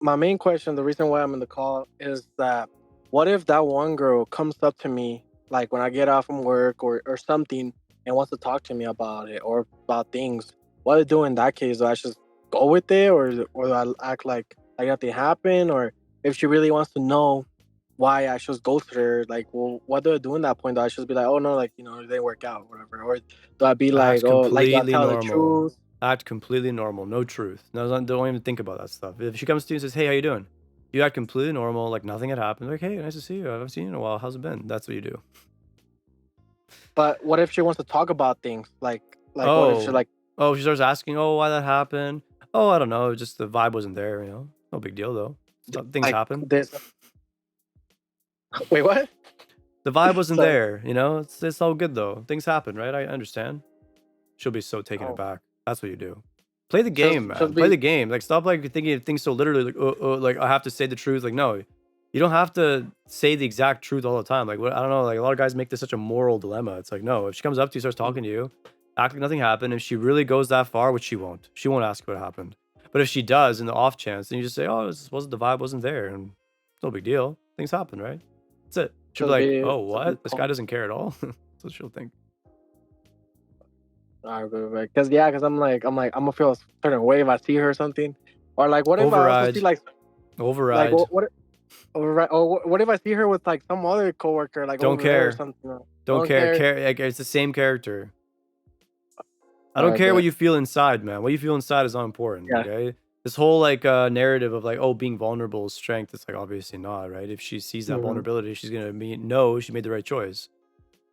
my main question, the reason why I'm in the call is that what if that one girl comes up to me like when I get off from work or something and wants to talk to me about it or about things? What do I do in that case? Do I just go with it or do I act like nothing happened? Or if she really wants to know why I should go to her, like, well, what do I do in that point? Do I just be like, oh no, like, it didn't work out, or whatever? Or do I be Act like, oh, like, do I completely tell the normal. truth? Act completely normal. No truth. No, don't even think about that stuff. If she comes to you and says, "Hey, how you doing?" You act completely normal, like nothing had happened. Like, "Hey, nice to see you. I haven't seen you in a while. How's it been?" That's what you do. But what if she wants to talk about things? Like what if she Oh, like oh, she starts asking, "Oh, why that happened?" "Oh, I don't know. Just the vibe wasn't there. No big deal though. Things like happen. this? Wait, what? The vibe wasn't Sorry. there. It's all good though. Things happen, right? I understand." She'll be so taken Oh, aback. That's what you do. Play the just game, man. just Play be the game. Like, stop, like, thinking of things so literally, like, I have to say the truth. Like, no, you don't have to say the exact truth all the time. Like, what I don't know, like, a lot of guys make this such a moral dilemma. It's like, no, if she comes up to you, starts talking to you, act like nothing happened. If she really goes that far, which she won't ask what happened. But if she does, in the off chance, then you just say, oh, this wasn't the vibe wasn't there, and it's no big deal. Things happen, right? That's it. She'll be like, oh, just be what? This guy calm. doesn't care at all. That's what she'll think. Alright, because because I'm like I'm gonna feel a certain way if I see her or something, or like what if I also see Override. like Override. what if I see her with like some other coworker like Don't over there or care. something? Don't Don't care. care. Like, it's the same character. I don't Alright, care what but you feel inside, man. What you feel inside is not important, yeah, okay? This whole like narrative of like, oh, being vulnerable is strength. It's like obviously not, right? If she sees that mhm, vulnerability, she's gonna know she made the right choice.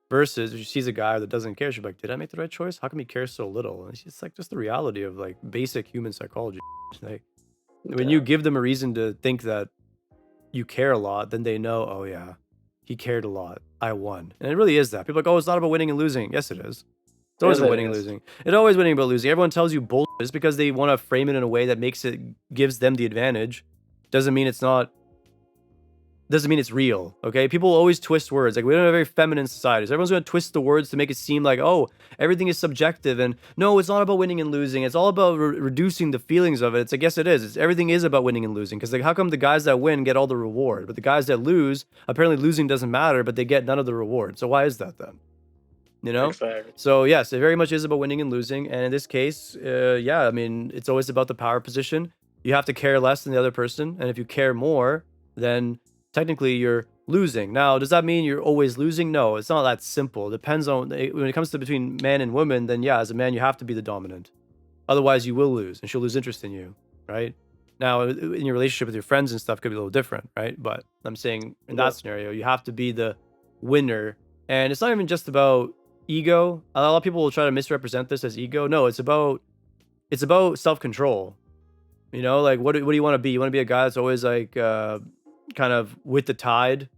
Versus if she sees a guy that doesn't care, she'll be like, did I make the right choice? How come he cares so little? And it's just like just the reality of like basic human psychology. Like when you yeah, give them a reason to think that you care a lot, then they know, oh yeah, he cared a lot. I won. And it really is that. People are like, oh, it's not about winning and losing. Yes, it is. It's always yes about it winning and is. losing. It's always winning about losing. Everyone tells you bullshit just because they want to frame it in a way that gives them the advantage. Doesn't mean it's not doesn't mean it's real. Okay. People always twist words. Like, we don't have a very feminine society. So everyone's gonna twist the words to make it seem like, oh, everything is subjective. And no, it's not about winning and losing. It's all about reducing the feelings of it. It's like, yes, it is. Everything is about winning and losing. Because like, how come the guys that win get all the reward, but the guys that lose, apparently losing doesn't matter, but they get none of the reward. So why is that then? You know? Exactly. So yes, it very much is about winning and losing. And in this case, yeah, I mean, it's always about the power position. You have to care less than the other person, and if you care more, then technically you're losing. Now, does that mean you're always losing? No, it's not that simple. It depends on when it comes to between man and woman. Then yeah, as a man, you have to be the dominant. Otherwise, you will lose, and she'll lose interest in you, right? Now, in your relationship with your friends and stuff, could be a little different, right? But I'm saying in Yeah. that scenario, you have to be the winner, and it's not even just about ego. A lot of people will try to misrepresent this as ego. No, it's about self control. Like what do you want to be? You want to be a guy that's always like kind of with the tide,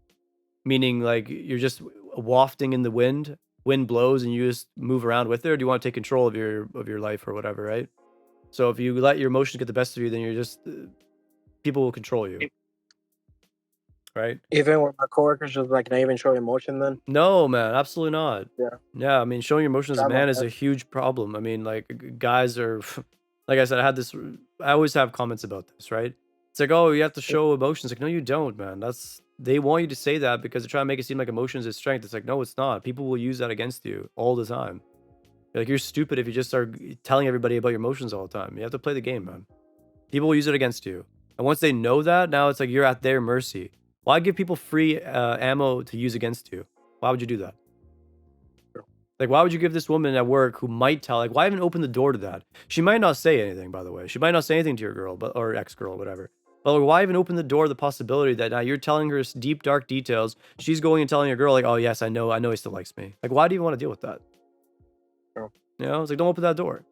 meaning like you're just wafting in the wind. Wind blows and you just move around with it, or do you want to take control of your life or whatever, right? So if you let your emotions get the best of you, then you're just people will control you, E- right? Even with my coworkers just like not even show emotion then. No, man, absolutely not. Yeah. Yeah, I mean, showing your emotions as a Grab my man is head. a huge problem. I mean, like guys are, like I said, I always have comments about this, right? It's like, oh, you have to show emotions. Like, no, you don't, man. They want you to say that because they're trying to make it seem like emotions is strength. It's like, no, it's not. People will use that against you all the time. Like, you're stupid if you just start telling everybody about your emotions all the time. You have to play the game, man. People will use it against you. And once they know that, now it's like you're at their mercy. Why give people free ammo to use against you? Why would you do that? Like, why would you give this woman at work who might tell, like, why even open the door to that? She might not say anything, by the way. She might not say anything to your girl, but or ex girl, whatever. But like, why even open the door to the possibility that now you're telling her deep, dark details? She's going and telling your girl, like, oh, yes, I know he still likes me. Like, why do you want to deal with that? Bro. It's like, don't open that door.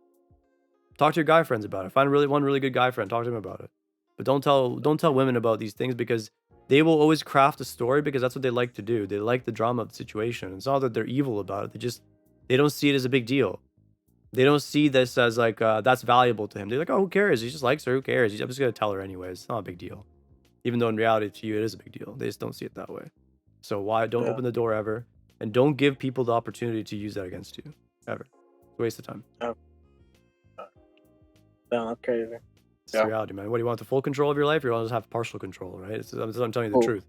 Talk to your guy friends about it. Find one really good guy friend. Talk to him about it. But don't tell women about these things because they will always craft a story because that's what they like to do. They like the drama of the situation. It's not that they're evil about it. They don't see it as a big deal. They don't see this as like that's valuable to him. They're like, oh, who cares? He just likes her. Who cares? I'm just gonna tell her anyways. It's not a big deal. Even though in reality to you it is a big deal. They just don't see it that way. So why don't Yeah. open the door ever, and don't give people the opportunity to use that against you ever. It's a waste of time. Yeah. Damn, that's crazy. It's the reality, man. What do you want? The full control of your life, or you want to just have partial control, right? I'm telling you the Full, truth.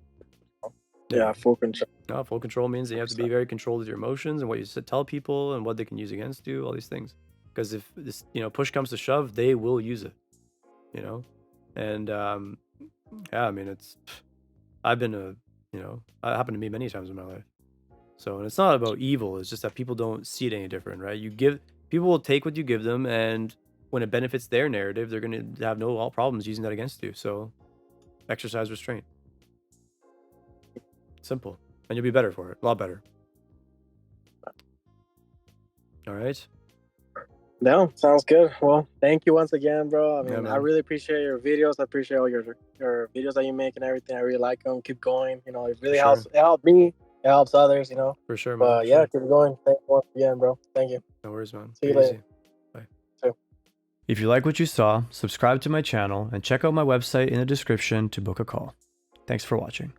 yeah, full control. No, full control means that you have to be very controlled with your emotions and what you tell people and what they can use against you, all these things. Because if this, push comes to shove, they will use it, you know? And yeah, I mean, I've been it happened to me many times in my life. So, and it's not about evil, it's just that people don't see it any different, right? People will take what you give them, and when it benefits their narrative, they're going to have no problems using that against you. So, exercise restraint. Simple. And you'll be better for it. A lot better. All right. No, sounds good. Well, thank you once again, bro. I mean, Yeah, I man. really appreciate your videos. I appreciate all your videos that you make and everything. I really like them. Keep going. It really For helps. sure. It helped me. It helps others. For sure, man. But For yeah, sure. keep going. Thank you once again, bro. Thank you. No worries, man. See you Take it later. easy. Bye. Too. If you like what you saw, subscribe to my channel and check out my website in the description to book a call. Thanks for watching.